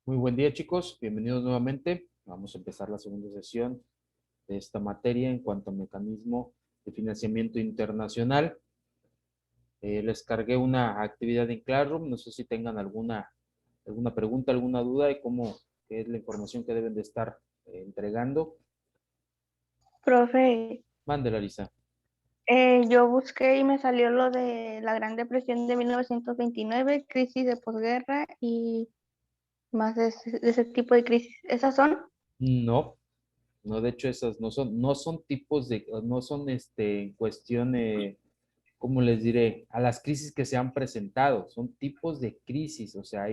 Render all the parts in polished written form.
Muy buen día, chicos. Bienvenidos nuevamente. Vamos a empezar la segunda sesión de esta materia en cuanto a mecanismo de financiamiento internacional. Les cargué una actividad en Classroom. No sé si tengan alguna pregunta, alguna duda de qué es la información que deben de estar entregando. Profe, Mándela, Lisa. yo busqué y me salió lo de la Gran Depresión de 1929, crisis de posguerra y más de ese tipo de crisis. ¿Esas son? No, no, de hecho esas no son tipos no son en cuestión, ¿cómo les diré? A las crisis que se han presentado, son tipos de crisis, o sea,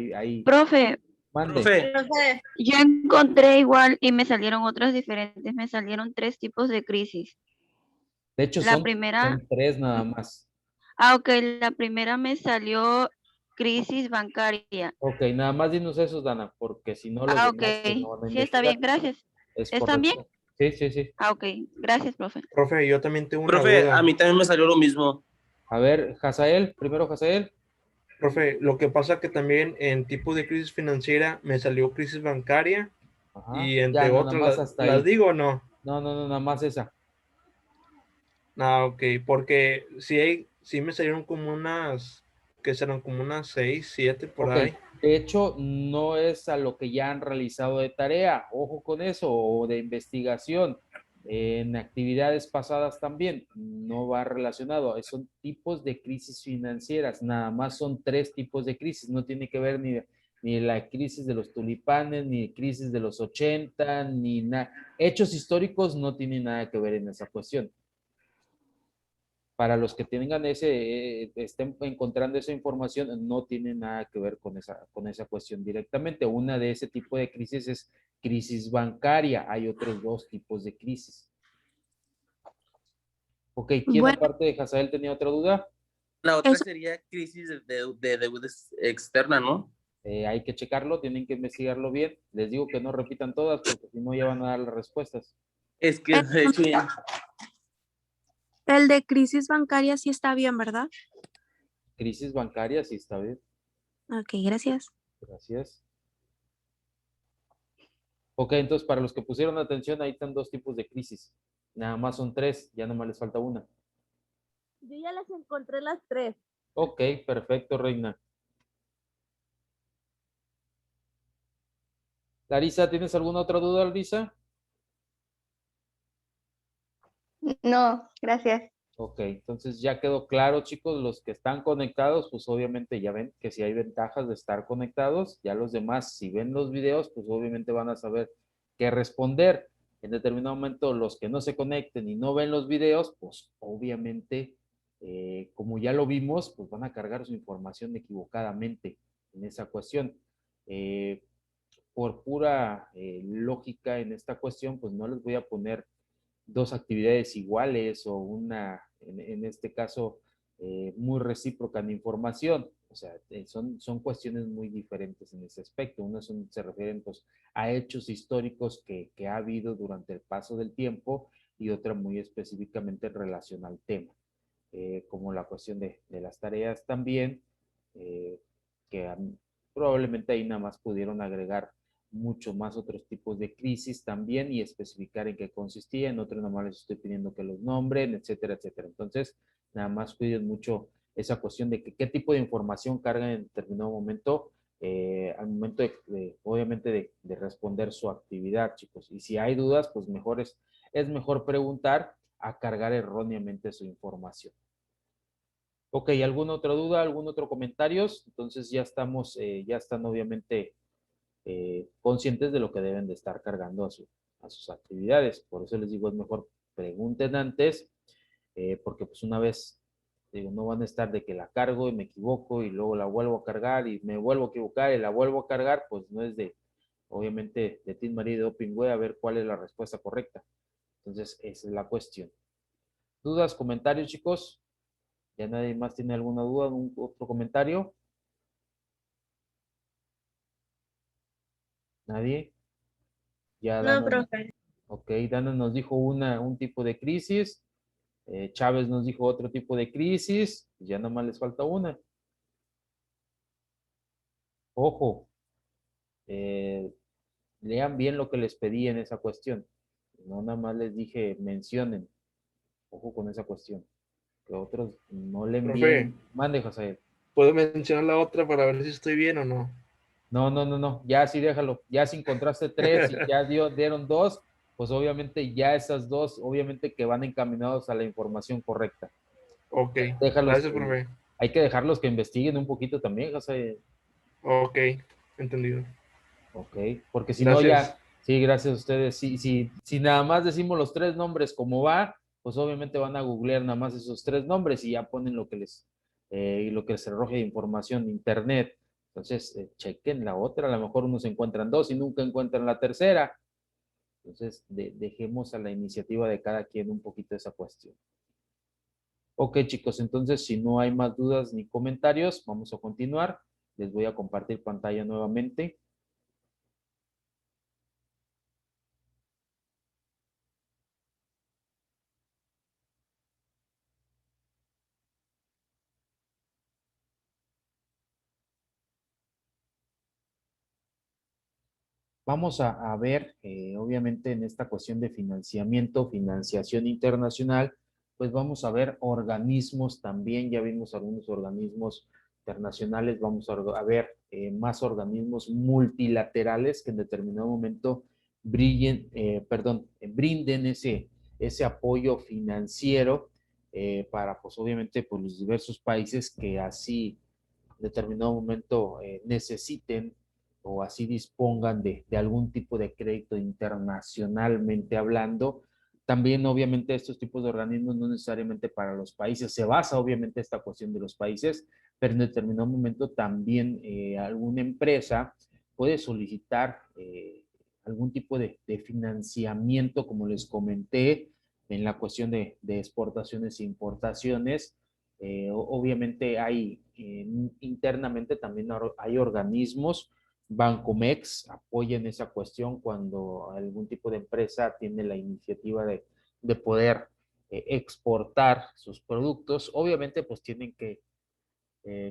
Profe, mande. yo encontré igual y me salieron otras diferentes. Me salieron tres tipos de crisis. De hecho, La son primera, tres nada más. ok, la primera me salió crisis bancaria. Ok, nada más dinos esos, Dana, porque si no los Ah, ok, demás pues no van a sí, está investigar. bien, gracias. Es ¿Están bien? correcto. Sí, sí, sí. Ah, ok, gracias, profe. Profe, yo también tengo una Profe, duda. a mí también me salió lo mismo. A ver, Hazael, primero Hazael. Profe, lo que pasa que también en tipo de crisis financiera me salió crisis bancaria Ajá. y Ya, entre no, nada otras, más hasta ¿las ahí. digo o no? No, no, no, nada más esa. Ah, ok, porque sí me salieron como unas, que serán como unas 6, 7 por Ok, ahí. de hecho, no es a lo que ya han realizado de tarea, ojo con eso, o de investigación. En actividades pasadas también, no va relacionado, son tipos de crisis financieras, nada más son tres tipos de crisis, no tiene que ver ni la crisis de los tulipanes, ni crisis de los 80, ni nada. Hechos históricos no tienen nada que ver en esa cuestión. Para los que tengan estén encontrando esa información, no tiene nada que ver con esa cuestión directamente. Una de ese tipo de crisis es crisis bancaria. Hay otros dos tipos de crisis. Ok, ¿quién Bueno, aparte de Hazael tenía otra duda? La otra eso, sería crisis de deuda externa, ¿no? Hay que checarlo, tienen que investigarlo bien. Les digo que no repitan todas porque si no ya van a dar las respuestas. Es que de hecho ya. El de crisis bancaria sí está bien, ¿verdad? Crisis bancaria, sí está bien. Ok, gracias. Gracias. Ok, entonces para los que pusieron atención, ahí están dos tipos de crisis. Nada más son tres, ya nada más les falta una. Yo ya las encontré las tres. Ok, perfecto, Reina. Larisa, ¿tienes alguna otra duda, Larisa? No, gracias. Ok, entonces ya quedó claro, chicos, los que están conectados, pues obviamente ya ven que si hay ventajas de estar conectados, ya los demás, si ven los videos, pues obviamente van a saber qué responder. En determinado momento, los que no se conecten y no ven los videos, pues obviamente, como ya lo vimos, pues van a cargar su información equivocadamente en esa cuestión. Eh, por pura lógica en esta cuestión, pues no les voy a poner dos actividades iguales o en este caso, muy recíproca en información. O sea, son cuestiones muy diferentes en ese aspecto. Unas se refieren pues, a hechos históricos que ha habido durante el paso del tiempo y otra muy específicamente en relación al tema, como la cuestión de las tareas también, eh, que probablemente ahí nada más pudieron agregar mucho más otros tipos de crisis también y especificar en qué consistía. En otros nada más les estoy pidiendo que los nombren, etcétera, etcétera. Entonces, nada más cuiden mucho esa cuestión de que qué tipo de información cargan en determinado momento, al momento obviamente de responder su actividad, chicos. Y si hay dudas, pues es mejor preguntar a cargar erróneamente su información. Ok, ¿alguna otra duda, algún otro comentario? Entonces ya están obviamente conscientes de lo que deben de estar cargando a sus actividades. Por eso les digo, es mejor pregunten antes, porque pues una vez, digo, no van a estar de que la cargo y me equivoco y luego la vuelvo a cargar y me vuelvo a equivocar y la vuelvo a cargar, pues no es obviamente, de Team María y de Opingüe a ver cuál es la respuesta correcta. Entonces, esa es la cuestión. ¿Dudas, comentarios, chicos? ¿Ya nadie más tiene alguna duda, algún otro comentario? ¿Nadie? Ya No, Dana, profe. ok, Dana nos dijo un tipo de crisis, Chávez nos dijo otro tipo de crisis, ya nada más les falta una. Ojo, eh, lean bien lo que les pedí en esa cuestión. No nada más les dije mencionen, ojo con esa cuestión. Que otros no le Profe, envíen. Mande, José. ¿puedo mencionar la otra para ver si estoy bien o no? No. Ya sí déjalo. Ya si encontraste tres y ya dieron dos, pues obviamente ya esas dos, obviamente que van encaminados a la información correcta. Ok, Déjalos gracias, que, profe. hay que dejarlos que investiguen un poquito también, José. Ok, entendido. Ok, porque si no Gracias. ya, sí, gracias a ustedes. Si nada más decimos los tres nombres como va, pues obviamente van a googlear nada más esos tres nombres y ya ponen lo que les arroje de información en internet. Entonces, chequen la otra, a lo mejor unos encuentran dos y nunca encuentran la tercera. Entonces, dejemos a la iniciativa de cada quien un poquito esa cuestión. Ok, chicos, entonces si no hay más dudas ni comentarios, vamos a continuar. Les voy a compartir pantalla nuevamente. Vamos a ver, obviamente, en esta cuestión de financiamiento, financiación internacional, pues vamos a ver organismos también, ya vimos algunos organismos internacionales, vamos a ver más organismos multilaterales que en determinado momento brinden ese apoyo financiero para, pues obviamente, pues, los diversos países que así en determinado momento necesiten o así dispongan de algún tipo de crédito internacionalmente hablando. También, obviamente, estos tipos de organismos no necesariamente para los países, se basa obviamente esta cuestión de los países, pero en determinado momento también alguna empresa puede solicitar algún tipo de financiamiento, como les comenté, en la cuestión de exportaciones e importaciones. Obviamente hay internamente también hay organismos, Bancomex apoya en esa cuestión cuando algún tipo de empresa tiene la iniciativa de poder exportar sus productos. Obviamente pues tienen que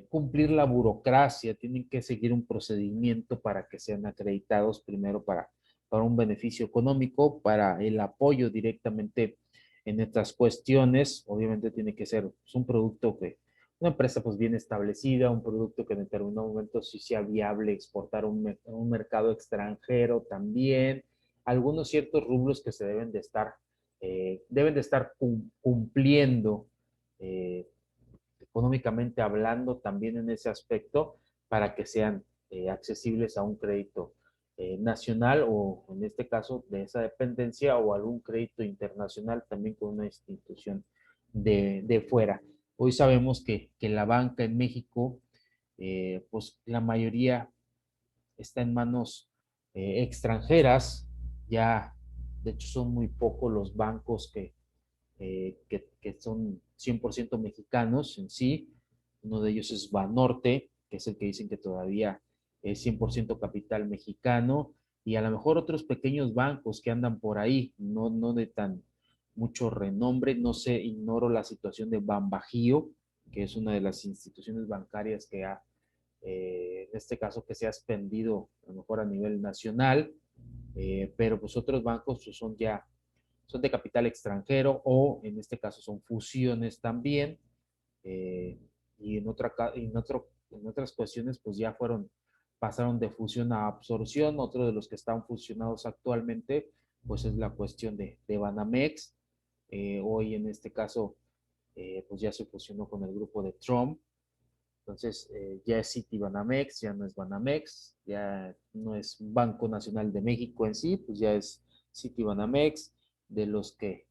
cumplir la burocracia, tienen que seguir un procedimiento para que sean acreditados primero para un beneficio económico, para el apoyo directamente en estas cuestiones. Obviamente tiene que ser pues, un producto que, una empresa pues bien establecida, un producto que en determinado momento sí sea viable exportar a un mercado extranjero también, algunos ciertos rublos que se deben de estar cumpliendo eh, económicamente hablando también en ese aspecto para que sean accesibles a un crédito nacional o en este caso de esa dependencia o algún crédito internacional también con una institución de fuera. Hoy sabemos que la banca en México, pues la mayoría está en manos extranjeras, ya de hecho son muy pocos los bancos que son 100% mexicanos en sí. Uno de ellos es Banorte, que es el que dicen que todavía es 100% capital mexicano, y a lo mejor otros pequeños bancos que andan por ahí, no de tan mucho renombre, no sé, ignoro la situación de Banbajío, que es una de las instituciones bancarias que ha, en este caso, que se ha expandido a lo mejor a nivel nacional, pero pues otros bancos pues, son de capital extranjero o en este caso son fusiones también. eh, y en otras cuestiones pues ya pasaron de fusión a absorción. Otro de los que están fusionados actualmente pues es la cuestión de Banamex. Hoy en este caso pues ya se fusionó con el grupo de Trump. Entonces ya es Citibanamex, ya no es Banamex, ya no es Banco Nacional de México en sí, pues ya es Citibanamex, de los que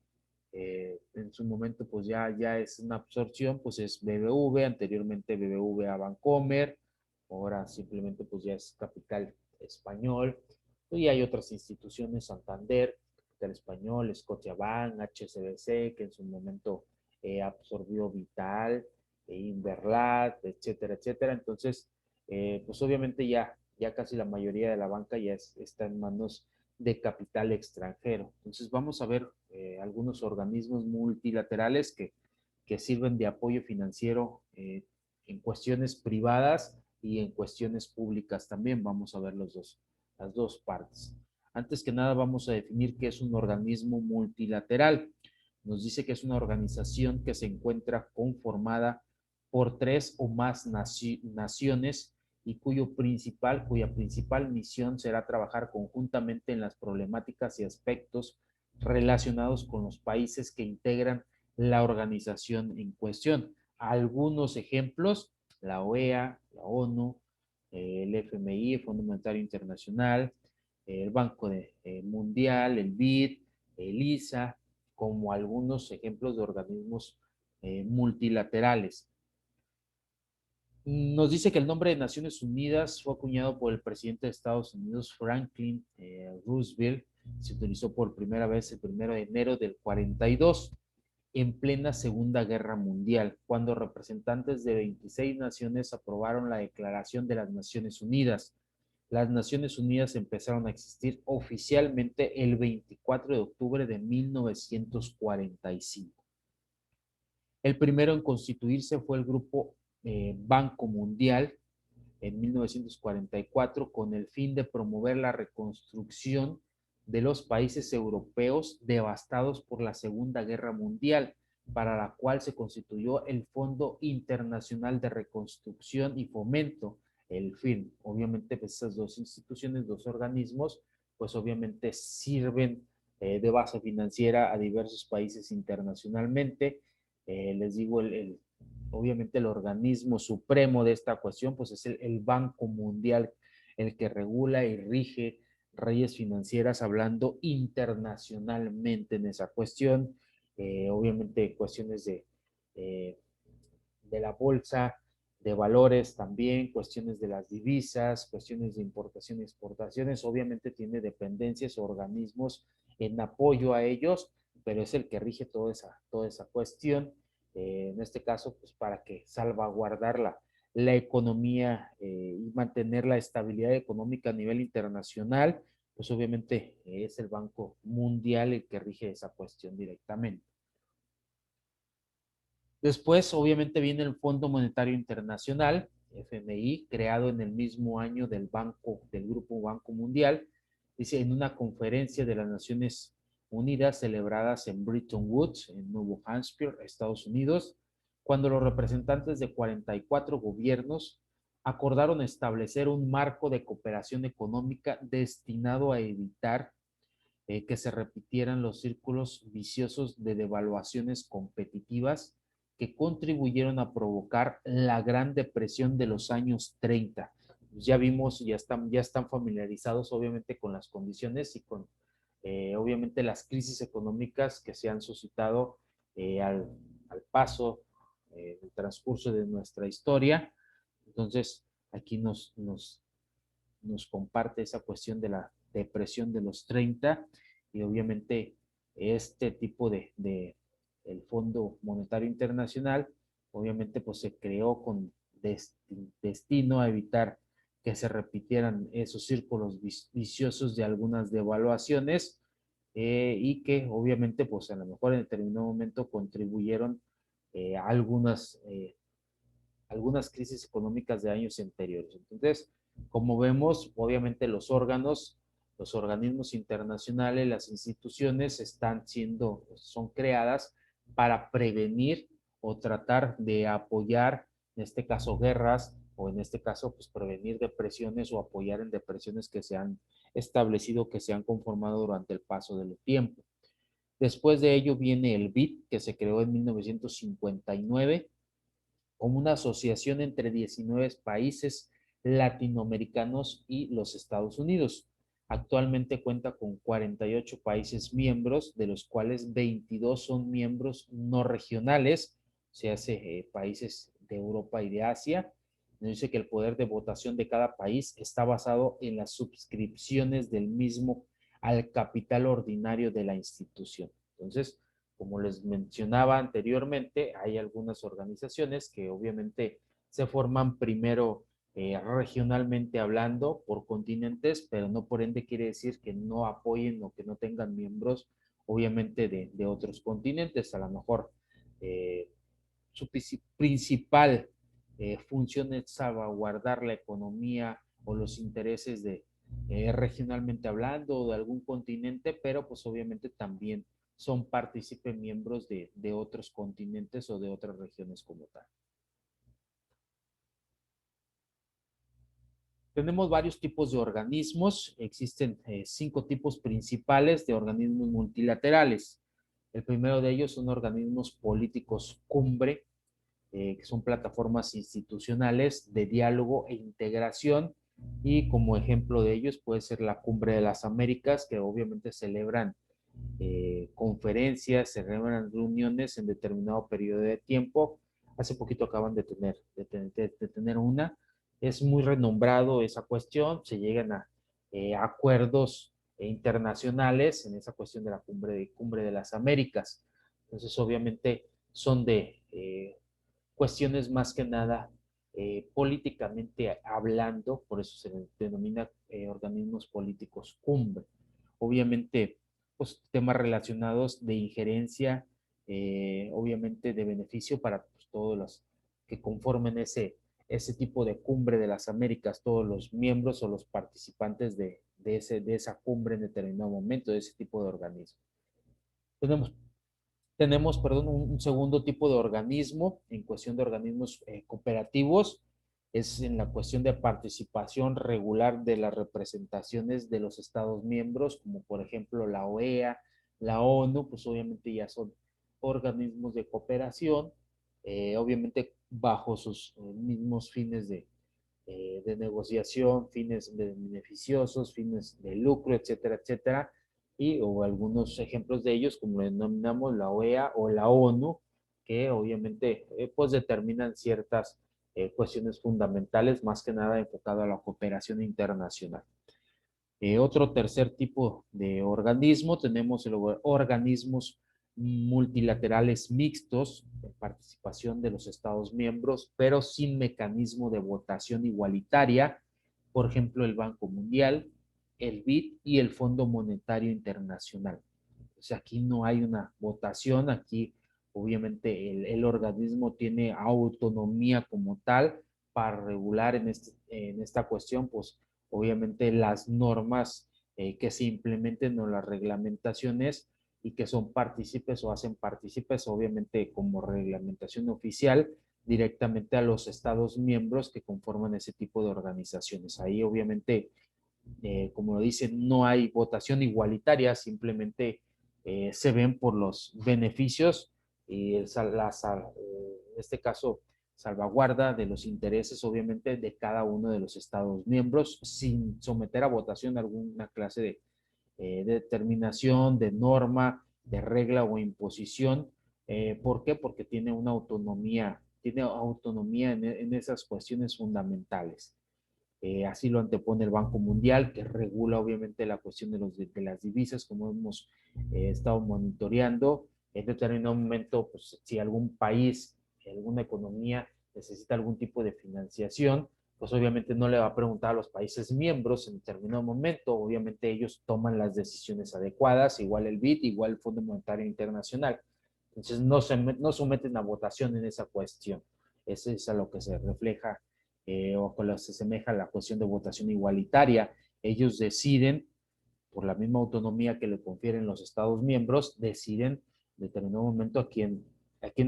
en su momento pues ya es una absorción, pues es BBV, anteriormente BBVA Bancomer, ahora simplemente pues ya es Capital Español, y hay otras instituciones, Santander, Capital Español, Scotiabank, HSBC, que en su momento absorbió Vital, Inverlat, etcétera, etcétera. Entonces, pues obviamente ya casi la mayoría de la banca ya está en manos de capital extranjero. Entonces vamos a ver algunos organismos multilaterales que sirven de apoyo financiero en cuestiones privadas y en cuestiones públicas también. Vamos a ver los dos. las dos partes. Antes que nada vamos a definir qué es un organismo multilateral. Nos dice que es una organización que se encuentra conformada por 3 o más naciones y cuya principal misión será trabajar conjuntamente en las problemáticas y aspectos relacionados con los países que integran la organización en cuestión. Algunos ejemplos: la OEA, la ONU, el FMI, el Fondo Monetario Internacional, el Banco Mundial, el BID, el ISA, como algunos ejemplos de organismos multilaterales. Nos dice que el nombre de Naciones Unidas fue acuñado por el presidente de Estados Unidos, Franklin Roosevelt. Se utilizó por primera vez el 1 de enero del 42, en plena Segunda Guerra Mundial, cuando representantes de 26 naciones aprobaron la Declaración de las Naciones Unidas. Las Naciones Unidas empezaron a existir oficialmente el 24 de octubre de 1945. El primero en constituirse fue el Grupo Banco Mundial en 1944, con el fin de promover la reconstrucción de los países europeos devastados por la Segunda Guerra Mundial, para la cual se constituyó el Fondo Internacional de Reconstrucción y Fomento, el FIRM. Obviamente, pues, esas dos instituciones, dos organismos, pues obviamente sirven de base financiera a diversos países internacionalmente. Les digo, obviamente el organismo supremo de esta cuestión, pues es el Banco Mundial, el que regula y rige redes financieras, hablando internacionalmente en esa cuestión. Obviamente cuestiones de la bolsa de valores también, cuestiones de las divisas, cuestiones de importación y exportaciones. Obviamente tiene dependencias o organismos en apoyo a ellos, pero es el que rige toda esa cuestión. En este caso, pues para que salvaguardar la economía y mantener la estabilidad económica a nivel internacional, pues obviamente es el Banco Mundial el que rige esa cuestión directamente. Después, obviamente, viene el Fondo Monetario Internacional, FMI, creado en el mismo año del Grupo Banco Mundial. Dice, en una conferencia de las Naciones Unidas celebradas en Bretton Woods, en Nuevo Hampshire, Estados Unidos, cuando los representantes de 44 gobiernos acordaron establecer un marco de cooperación económica destinado a evitar que se repitieran los círculos viciosos de devaluaciones competitivas que contribuyeron a provocar la Gran Depresión de los años 30. Pues ya vimos, ya están familiarizados obviamente con las condiciones y con obviamente las crisis económicas que se han suscitado al paso del transcurso de nuestra historia. Entonces, aquí nos comparte esa cuestión de la depresión de los 30 y obviamente este tipo el Fondo Monetario Internacional, obviamente pues se creó con destino a evitar que se repitieran esos círculos viciosos de algunas devaluaciones y que obviamente pues a lo mejor en determinado momento contribuyeron a algunas crisis económicas de años anteriores. Entonces, como vemos, obviamente los organismos internacionales, las instituciones son creadas para prevenir o tratar de apoyar, en este caso, guerras, o en este caso, pues prevenir depresiones o apoyar en depresiones que se han establecido, que se han conformado durante el paso del tiempo. Después de ello viene el BID, que se creó en 1959 como una asociación entre 19 países latinoamericanos y los Estados Unidos. Actualmente cuenta con 48 países miembros, de los cuales 22 son miembros no regionales, se hace países de Europa y de Asia. Nos dice que el poder de votación de cada país está basado en las suscripciones del mismo al capital ordinario de la institución. Entonces, como les mencionaba anteriormente, hay algunas organizaciones que obviamente se forman primero regionalmente hablando por continentes, pero no por ende quiere decir que no apoyen o que no tengan miembros, obviamente, de otros continentes. A lo mejor su principal función es salvaguardar la economía o los intereses regionalmente hablando o de algún continente, pero pues obviamente también son partícipes miembros de otros continentes o de otras regiones como tal. Tenemos varios tipos de organismos. Existen 5 tipos principales de organismos multilaterales. El primero de ellos son organismos políticos cumbre, que son plataformas institucionales de diálogo e integración. Y como ejemplo de ellos puede ser la Cumbre de las Américas, que obviamente celebran conferencias, celebran reuniones en determinado periodo de tiempo. Hace poquito acaban de tener una. Es muy renombrado esa cuestión, se llegan a acuerdos internacionales en esa cuestión de la cumbre de las Américas. Entonces, obviamente, son de cuestiones más que nada políticamente hablando, por eso se denomina organismos políticos cumbre. Obviamente, pues, temas relacionados de injerencia, obviamente de beneficio para pues, todos los que conformen ese tipo de cumbre de las Américas, todos los miembros o los participantes de esa cumbre en determinado momento, de ese tipo de organismo. Tenemos, perdón, un segundo tipo de organismo, en cuestión de organismos cooperativos, es en la cuestión de participación regular de las representaciones de los Estados miembros, como por ejemplo la OEA, la ONU, pues obviamente ya son organismos de cooperación, obviamente bajo sus mismos fines de negociación, fines beneficiosos, fines de lucro, etcétera, etcétera, y o algunos ejemplos de ellos, como le denominamos la OEA o la ONU, que obviamente pues determinan ciertas cuestiones fundamentales, más que nada enfocado a la cooperación internacional. Otro tercer tipo de organismo, tenemos organismos multilaterales mixtos, de participación de los Estados miembros, pero sin mecanismo de votación igualitaria, por ejemplo, el Banco Mundial, el BID y el Fondo Monetario Internacional. O sea, aquí no hay una votación, aquí obviamente el organismo tiene autonomía como tal para regular en esta cuestión, pues obviamente las normas que se implementen o las reglamentaciones y que son partícipes o hacen partícipes, obviamente como reglamentación oficial, directamente a los Estados miembros que conforman ese tipo de organizaciones. Ahí obviamente, como lo dicen, no hay votación igualitaria, simplemente se ven por los beneficios y en este caso salvaguarda de los intereses, obviamente, de cada uno de los Estados miembros, sin someter a votación alguna clase de determinación, de norma, de regla o imposición. ¿Por qué? Porque tiene autonomía en esas cuestiones fundamentales. Así lo antepone el Banco Mundial, que regula obviamente la cuestión de las divisas, como hemos estado monitoreando. En determinado momento, pues, si algún país, alguna economía necesita algún tipo de financiación, pues obviamente no le va a preguntar a los países miembros en determinado momento, obviamente ellos toman las decisiones adecuadas, igual el BID, igual el Fondo Monetario Internacional. Entonces no someten a votación en esa cuestión. Eso es a lo que se refleja o con lo que se asemeja a la cuestión de votación igualitaria. Ellos deciden, por la misma autonomía que le confieren los Estados miembros, deciden en determinado momento a quién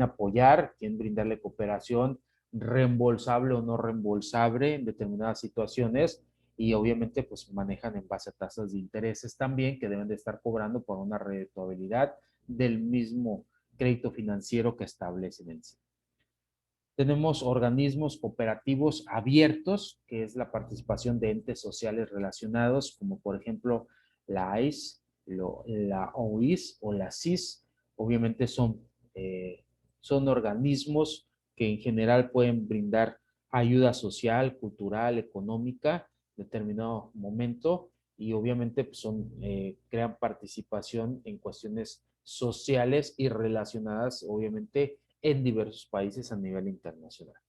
apoyar, a quién brindarle cooperación, reembolsable o no reembolsable en determinadas situaciones, y obviamente pues manejan en base a tasas de intereses también que deben de estar cobrando por una redituabilidad del mismo crédito financiero que establecen en sí. Tenemos organismos cooperativos abiertos, que es la participación de entes sociales relacionados, como por ejemplo la AIS, la OIS o la CIS. Obviamente son organismos que en general pueden brindar ayuda social, cultural, económica en determinado momento, y obviamente pues, crean participación en cuestiones sociales y relacionadas obviamente en diversos países a nivel internacional.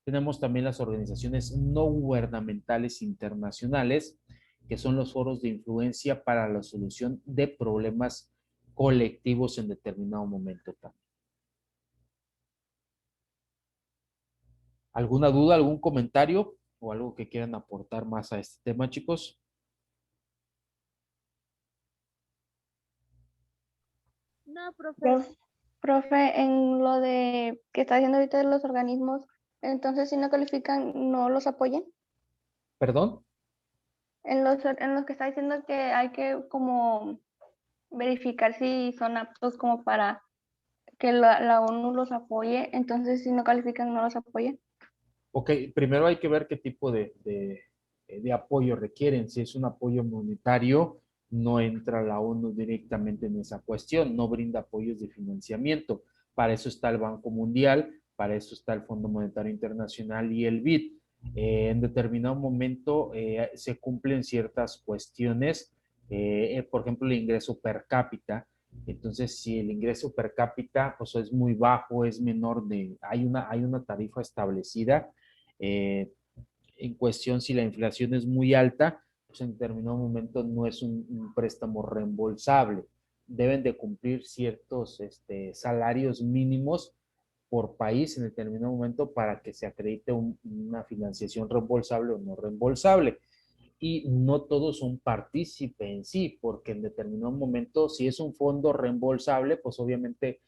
Tenemos también las organizaciones no gubernamentales internacionales, que son los foros de influencia para la solución de problemas colectivos en determinado momento también. ¿Alguna duda, algún comentario o algo que quieran aportar más a este tema, chicos? nada, profe. Profe, en lo de que está haciendo ahorita de los organismos, entonces si no califican, ¿no los apoyan? ¿Perdón? En los que está diciendo que hay que como verificar si son aptos como para que la ONU los apoye, entonces si no califican, ¿no los apoyan? Ok, primero hay que ver qué tipo de apoyo requieren. Si es un apoyo monetario, no entra la ONU directamente en esa cuestión, no brinda apoyos de financiamiento. Para eso está el Banco Mundial, para eso está el Fondo Monetario Internacional y el BID. En determinado momento se cumplen ciertas cuestiones, por ejemplo, el ingreso per cápita. Entonces, si el ingreso per cápita pues, es muy bajo, es menor hay una tarifa establecida, eh, en cuestión si la inflación es muy alta, pues en determinado momento no es un préstamo reembolsable. Deben de cumplir ciertos salarios mínimos por país en determinado momento para que se acredite una financiación reembolsable o no reembolsable. Y no todos son partícipe en sí, porque en determinado momento, si es un fondo reembolsable, pues obviamente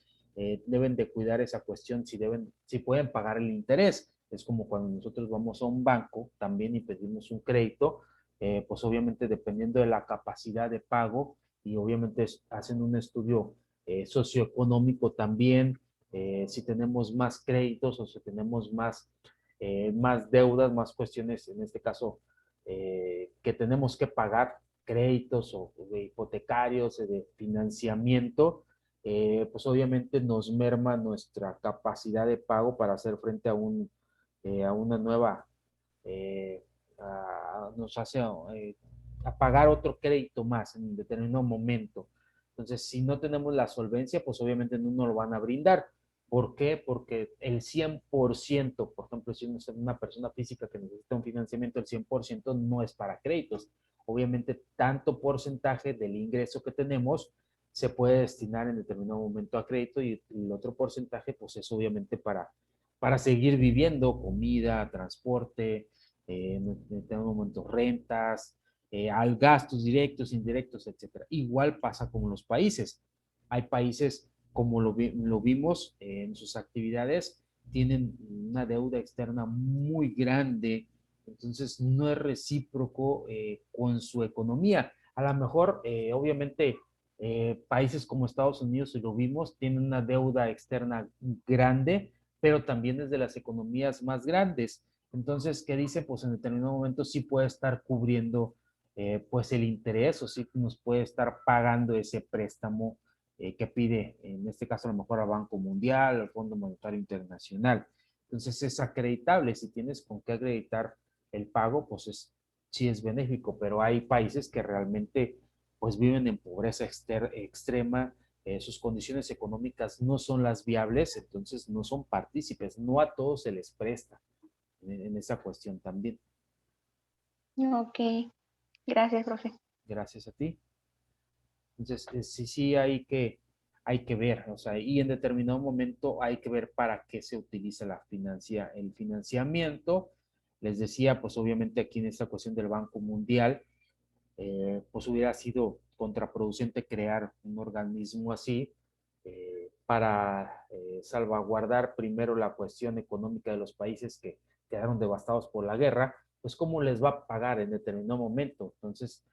deben de cuidar esa cuestión, si pueden pagar el interés. Es como cuando nosotros vamos a un banco también y pedimos un crédito, pues obviamente dependiendo de la capacidad de pago y obviamente hacen un estudio socioeconómico también, si tenemos más créditos o si tenemos más deudas, más cuestiones, en este caso, que tenemos que pagar créditos o de hipotecarios, de financiamiento, pues obviamente nos merma nuestra capacidad de pago para hacer frente a una nueva, nos hace a pagar otro crédito más en determinado momento. Entonces, si no tenemos la solvencia, pues obviamente no nos lo van a brindar. ¿Por qué? Porque el 100%, por ejemplo, si uno es una persona física que necesita un financiamiento, el 100% no es para créditos. Obviamente, tanto porcentaje del ingreso que tenemos se puede destinar en determinado momento a crédito y el otro porcentaje, pues es obviamente para seguir viviendo, comida, transporte, en determinado momento rentas, al gastos directos, indirectos, etcétera. Igual pasa con los países. Hay países como lo vimos en sus actividades, tienen una deuda externa muy grande, entonces no es recíproco con su economía. A lo mejor, obviamente, países como Estados Unidos, si lo vimos, tienen una deuda externa grande, pero también es de las economías más grandes. Entonces, ¿qué dice? Pues en determinado momento sí puede estar cubriendo pues el interés o sí nos puede estar pagando ese préstamo que pide, en este caso a lo mejor al Banco Mundial, al Fondo Monetario Internacional. Entonces es acreditable, si tienes con qué acreditar el pago, pues sí es benéfico, pero hay países que realmente pues viven en pobreza extrema, sus condiciones económicas no son las viables, entonces no son partícipes, no a todos se les presta en esa cuestión también. Ok, gracias, profe. Gracias a ti. Entonces, sí hay que ver, o sea, y en determinado momento hay que ver para qué se utiliza el financiamiento. Les decía, pues obviamente aquí en esta cuestión del Banco Mundial, pues hubiera sido contraproducente crear un organismo así para salvaguardar primero la cuestión económica de los países que quedaron devastados por la guerra, pues cómo les va a pagar en determinado momento. Entonces,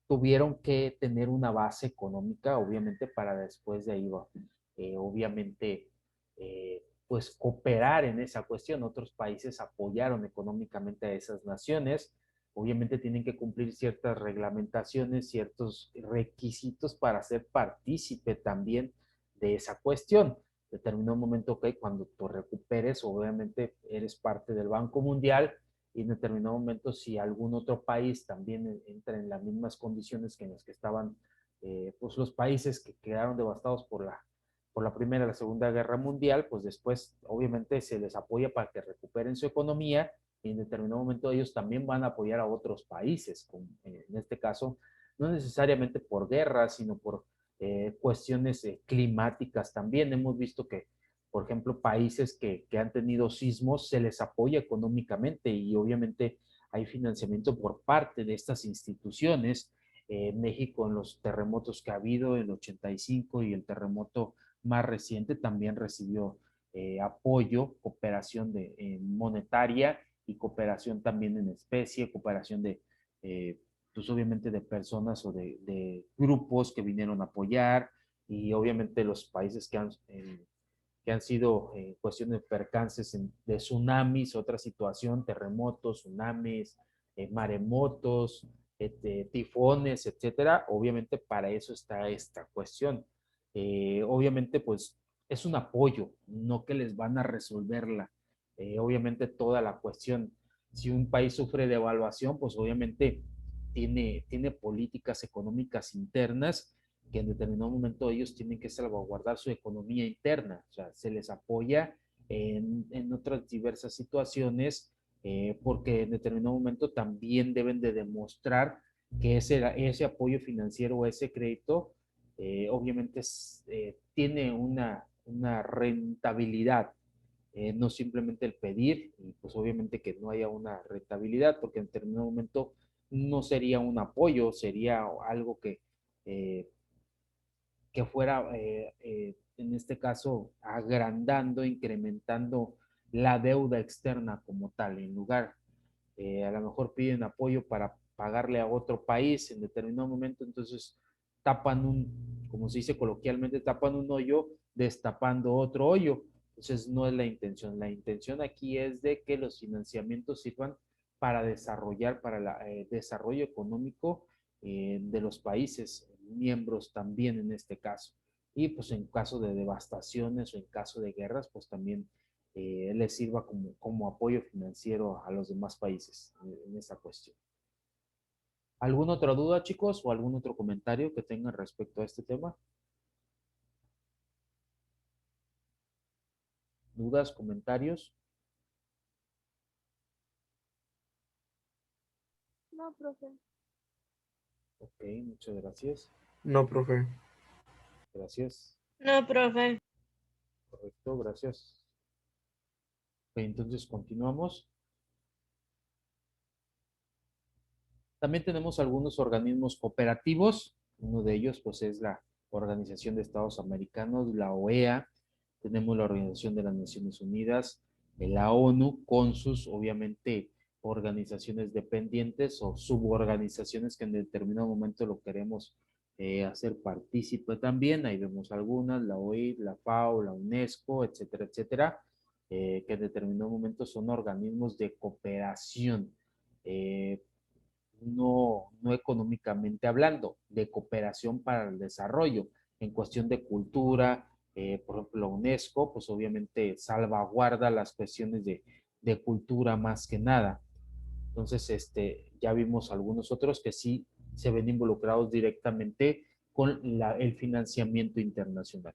tuvieron que tener una base económica, obviamente, para después de ahí, obviamente, pues cooperar en esa cuestión. Otros países apoyaron económicamente a esas naciones. Obviamente tienen que cumplir ciertas reglamentaciones, ciertos requisitos para ser partícipe también de esa cuestión. Determinó un momento que cuando tú recuperes, obviamente eres parte del Banco Mundial, y en determinado momento si algún otro país también entra en las mismas condiciones que en las que estaban pues los países que quedaron devastados por la Primera y la Segunda Guerra Mundial, pues después obviamente se les apoya para que recuperen su economía y en determinado momento ellos también van a apoyar a otros países, en este caso no necesariamente por guerras, sino por cuestiones climáticas también. Hemos visto que por ejemplo, países que han tenido sismos, se les apoya económicamente y obviamente hay financiamiento por parte de estas instituciones México en los terremotos que ha habido, el 85 y el terremoto más reciente, también recibió apoyo, cooperación monetaria y cooperación también en especie, cooperación pues obviamente de personas o de grupos que vinieron a apoyar y obviamente los países que han sido cuestión de percances de tsunamis, otra situación, terremotos, tsunamis, maremotos, tifones, etcétera. Obviamente para eso está esta cuestión. Obviamente pues es un apoyo, no que les van a resolverla. Obviamente toda la cuestión, si un país sufre devaluación, pues obviamente tiene políticas económicas internas que en determinado momento ellos tienen que salvaguardar su economía interna, o sea, se les apoya en otras diversas situaciones, porque en determinado momento también deben de demostrar que ese apoyo financiero o ese crédito, obviamente tiene una rentabilidad, no simplemente el pedir, y pues obviamente que no haya una rentabilidad, porque en determinado momento no sería un apoyo, sería algo que fuera, en este caso, agrandando, incrementando la deuda externa como tal, en lugar, a lo mejor piden apoyo para pagarle a otro país en determinado momento, entonces tapan como se dice coloquialmente, tapan un hoyo destapando otro hoyo. Entonces no es la intención. La intención aquí es de que los financiamientos sirvan para desarrollar, para el desarrollo económico de los países miembros también en este caso. Y pues en caso de devastaciones o en caso de guerras, pues también les sirva como apoyo financiero a los demás países en esta cuestión. ¿Alguna otra duda, chicos, o algún otro comentario que tengan respecto a este tema? ¿Dudas, comentarios? No, profe. Ok, muchas gracias. No, profe. Gracias. No, profe. Correcto, gracias. Ok, entonces continuamos. También tenemos algunos organismos cooperativos. Uno de ellos, pues, es la Organización de Estados Americanos, la OEA. Tenemos la Organización de las Naciones Unidas, la ONU, con sus, obviamente, organizaciones dependientes o suborganizaciones que en determinado momento lo queremos hacer partícipe también. Ahí vemos algunas, la OIT, la FAO, la UNESCO, etcétera, etcétera, que en determinado momento son organismos de cooperación. No económicamente hablando, de cooperación para el desarrollo, en cuestión de cultura, por ejemplo, la UNESCO, pues obviamente salvaguarda las cuestiones de cultura más que nada. Entonces, ya vimos algunos otros que sí se ven involucrados directamente con el financiamiento internacional.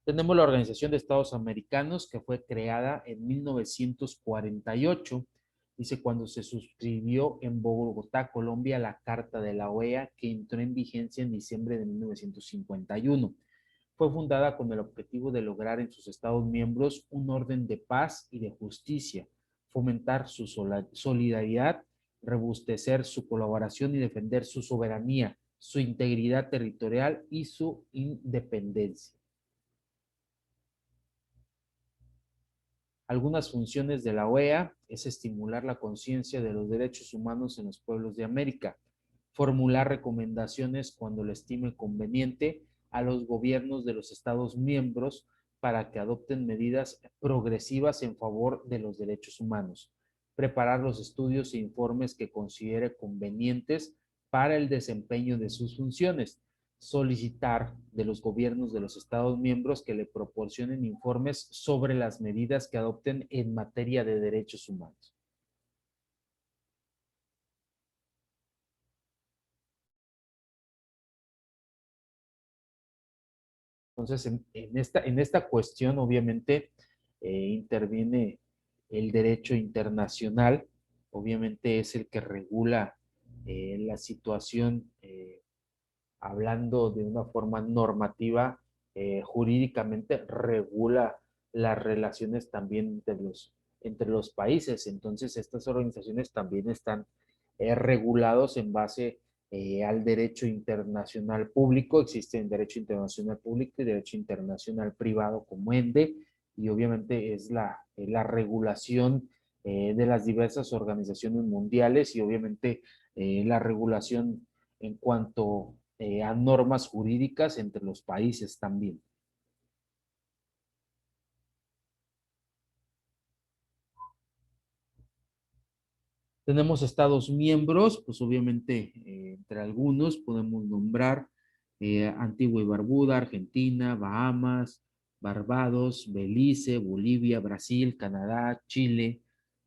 Tenemos la Organización de Estados Americanos, que fue creada en 1948. Dice, cuando se suscribió en Bogotá, Colombia, la Carta de la OEA, que entró en vigencia en diciembre de 1951. Fue fundada con el objetivo de lograr en sus Estados miembros un orden de paz y de justicia, fomentar su solidaridad, robustecer su colaboración y defender su soberanía, su integridad territorial y su independencia. Algunas funciones de la OEA es estimular la conciencia de los derechos humanos en los pueblos de América, formular recomendaciones cuando lo estime conveniente a los gobiernos de los Estados miembros para que adopten medidas progresivas en favor de los derechos humanos, preparar los estudios e informes que considere convenientes para el desempeño de sus funciones, solicitar de los gobiernos de los Estados miembros que le proporcionen informes sobre las medidas que adopten en materia de derechos humanos. Entonces, en esta cuestión, obviamente, interviene el derecho internacional, obviamente es el que regula la situación, hablando de una forma normativa, jurídicamente regula las relaciones también entre los países. Entonces, estas organizaciones también están regulados en base al derecho internacional público. Existe el derecho internacional público y derecho internacional privado como ENDE, y obviamente es la regulación de las diversas organizaciones mundiales y obviamente la regulación en cuanto a normas jurídicas entre los países también. Tenemos estados miembros, pues obviamente entre algunos podemos nombrar Antigua y Barbuda, Argentina, Bahamas, Barbados, Belice, Bolivia, Brasil, Canadá, Chile,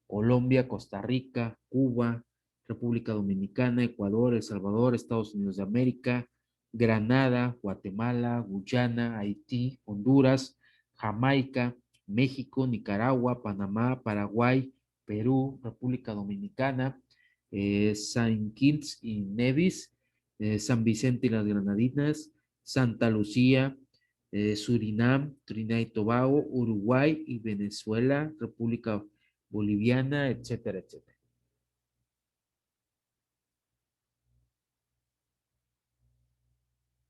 Colombia, Costa Rica, Cuba, República Dominicana, Ecuador, El Salvador, Estados Unidos de América, Granada, Guatemala, Guyana, Haití, Honduras, Jamaica, México, Nicaragua, Panamá, Paraguay, Perú, República Dominicana, Saint Kitts y Nevis, San Vicente y las Granadinas, Santa Lucía, Surinam, Trinidad y Tobago, Uruguay y Venezuela, República Boliviana, etcétera, etcétera.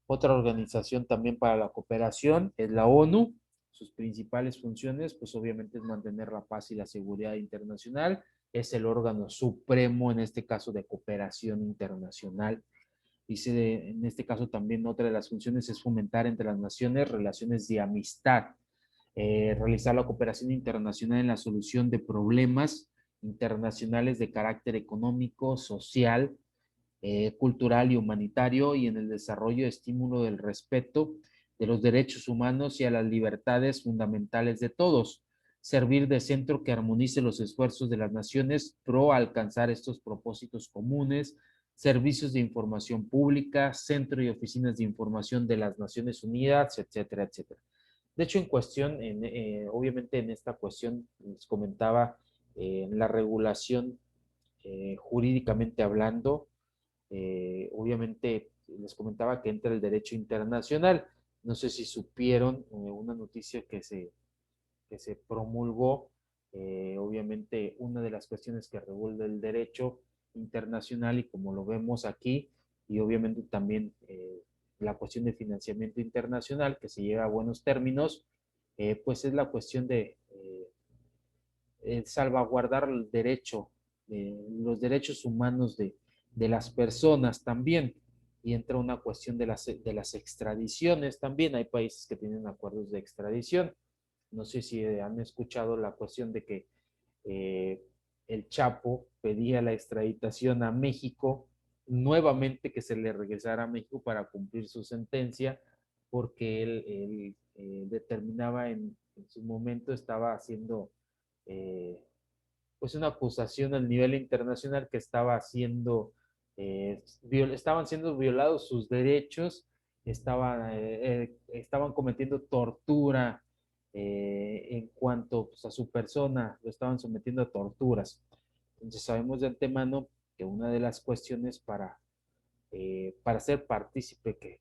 Otra organización también para la cooperación es la ONU. Sus principales funciones, pues obviamente es mantener la paz y la seguridad internacional. Es el órgano supremo, en este caso, de cooperación internacional. Dice, en este caso también otra de las funciones es fomentar entre las naciones relaciones de amistad, realizar la cooperación internacional en la solución de problemas internacionales de carácter económico, social, cultural y humanitario, y en el desarrollo y estímulo del respeto de los derechos humanos y a las libertades fundamentales de todos. Servir de centro que armonice los esfuerzos de las naciones pro alcanzar estos propósitos comunes. Servicios de información pública, centro y oficinas de información de las Naciones Unidas, etcétera, etcétera. De hecho, en cuestión, obviamente en esta cuestión les comentaba en la regulación jurídicamente hablando, obviamente les comentaba que entra el derecho internacional. No sé si supieron una noticia que se promulgó, obviamente una de las cuestiones que regula el derecho internacional, y como lo vemos aquí, y obviamente también la cuestión de financiamiento internacional que se lleva a buenos términos, pues es la cuestión de salvaguardar el derecho, los derechos humanos de las personas también. Y entra una cuestión de las extradiciones también. Hay países que tienen acuerdos de extradición. No sé si han escuchado la cuestión de que eh, el Chapo pedía la extraditación a México, nuevamente que se le regresara a México para cumplir su sentencia, porque él determinaba en su momento, estaba haciendo eh, pues una acusación al nivel internacional que estaba haciendo, estaban siendo violados sus derechos, estaban cometiendo tortura en cuanto pues, a su persona, lo estaban sometiendo a torturas. Entonces sabemos de antemano que una de las cuestiones para ser partícipe que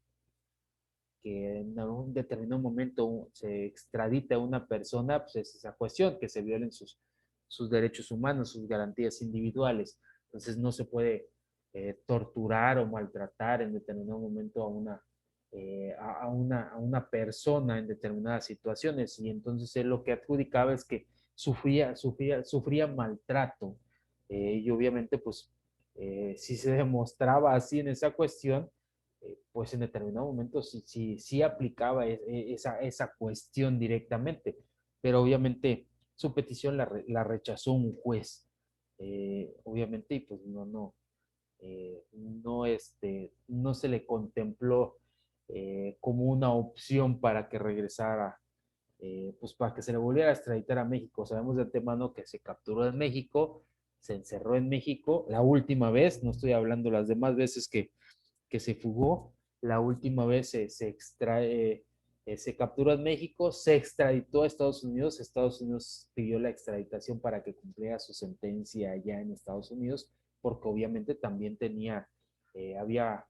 en un determinado momento se extradita a una persona, pues es esa cuestión, que se violen sus derechos humanos, sus garantías individuales. Entonces no se puede torturar o maltratar en determinado momento a una persona en determinadas situaciones. Y entonces él lo que adjudicaba es que sufría maltrato. Y obviamente, pues, si se demostraba así en esa cuestión, pues en determinado momento sí aplicaba esa cuestión directamente, pero obviamente su petición la rechazó un juez, obviamente, y pues no se le contempló como una opción para que regresara, pues para que se le volviera a extraditar a México. Sabemos de antemano que se capturó en México, se encerró en México la última vez, no estoy hablando las demás veces que se fugó. La última vez se capturó en México, se extraditó a Estados Unidos pidió la extraditación para que cumpliera su sentencia allá en Estados Unidos, porque obviamente también había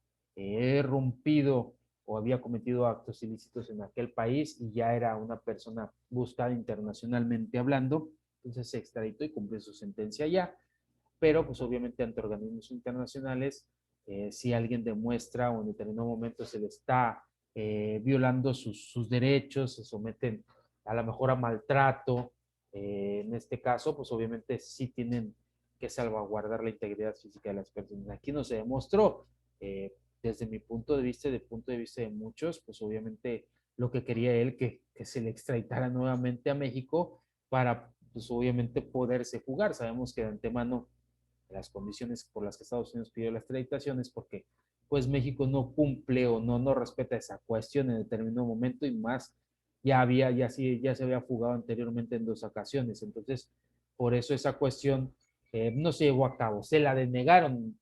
rompido o había cometido actos ilícitos en aquel país y ya era una persona buscada internacionalmente hablando. Entonces se extraditó y cumplió su sentencia allá. pero pues obviamente ante organismos internacionales, si alguien demuestra o en determinado momento se le está violando sus derechos, se someten a lo mejor a maltrato, en este caso, pues obviamente sí tienen que salvaguardar la integridad física de las personas. Aquí no se demostró, desde mi punto de vista y del punto de vista de muchos, pues obviamente lo que quería él que se le extraditara nuevamente a México para, pues obviamente, poderse jugar. Sabemos que de antemano las condiciones por las que Estados Unidos pidió la extraditación es porque pues México no cumple o no respeta esa cuestión en determinado momento y más ya se había fugado anteriormente en 2 ocasiones. Entonces, por eso esa cuestión no se llevó a cabo. Se la denegaron,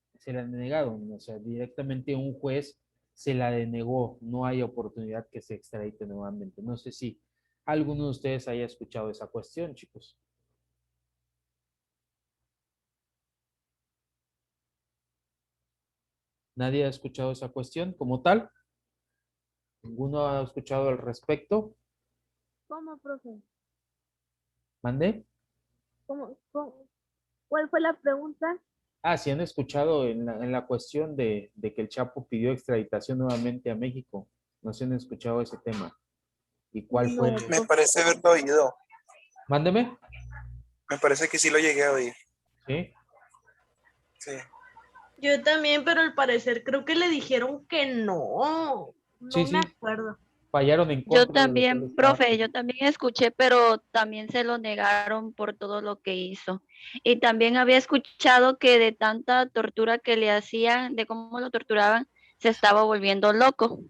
o sea, directamente un juez se la denegó. No hay oportunidad que se extradite nuevamente. No sé si alguno de ustedes haya escuchado esa cuestión, chicos. ¿Nadie ha escuchado esa cuestión como tal? ¿Ninguno ha escuchado al respecto? ¿Cómo, profe? ¿Mande? ¿Cuál fue la pregunta? Ah, sí han escuchado en la cuestión de que el Chapo pidió extraditación nuevamente a México. No se han escuchado ese tema. ¿Y cuál fue? No, Me parece haberlo oído. Mándeme. Me parece que sí lo llegué a oír. ¿Sí? Sí. Yo también, pero al parecer creo que le dijeron que no. Sí, No me sí. acuerdo. Fallaron en Yo contra de lo que él también, estaba. profe, yo también escuché, pero también se lo negaron por todo lo que hizo. Y también había escuchado que de tanta tortura que le hacían, de cómo lo torturaban, se estaba volviendo loco.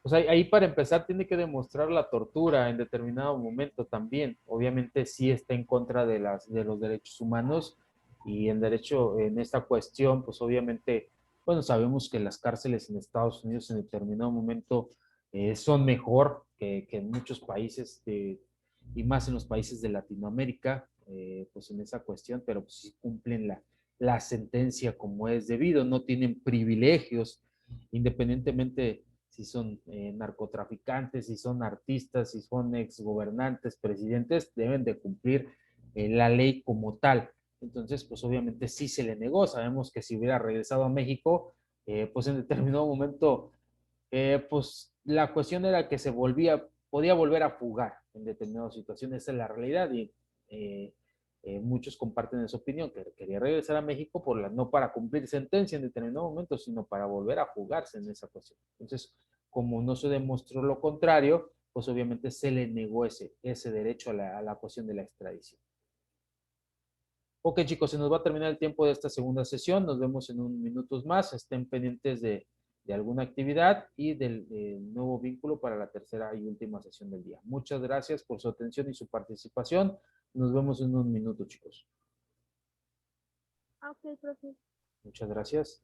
Pues ahí para empezar tiene que demostrar la tortura en determinado momento también. Obviamente sí está en contra de los derechos humanos y en esta cuestión, pues obviamente, bueno, sabemos que las cárceles en Estados Unidos en determinado momento son mejor que en muchos países y más en los países de Latinoamérica, pues en esa cuestión, pero pues sí cumplen la sentencia como es debido, no tienen privilegios, independientemente si son narcotraficantes, si son artistas, si son exgobernantes, presidentes, deben de cumplir la ley como tal. Entonces, pues obviamente sí se le negó. Sabemos que si hubiera regresado a México, pues en determinado momento, pues la cuestión era que podía volver a fugar en determinadas situaciones. Esa es la realidad y muchos comparten esa opinión, que quería regresar a México no para cumplir sentencia en determinado momento, sino para volver a fugarse en esa cuestión. Entonces, como no se demostró lo contrario, pues obviamente se le negó ese derecho a la cuestión de la extradición. Ok, chicos, se nos va a terminar el tiempo de esta segunda sesión. Nos vemos en unos minutos más. Estén pendientes de alguna actividad y del nuevo vínculo para la tercera y última sesión del día. Muchas gracias por su atención y su participación. Nos vemos en unos minutos, chicos. Ok, profe. Muchas gracias.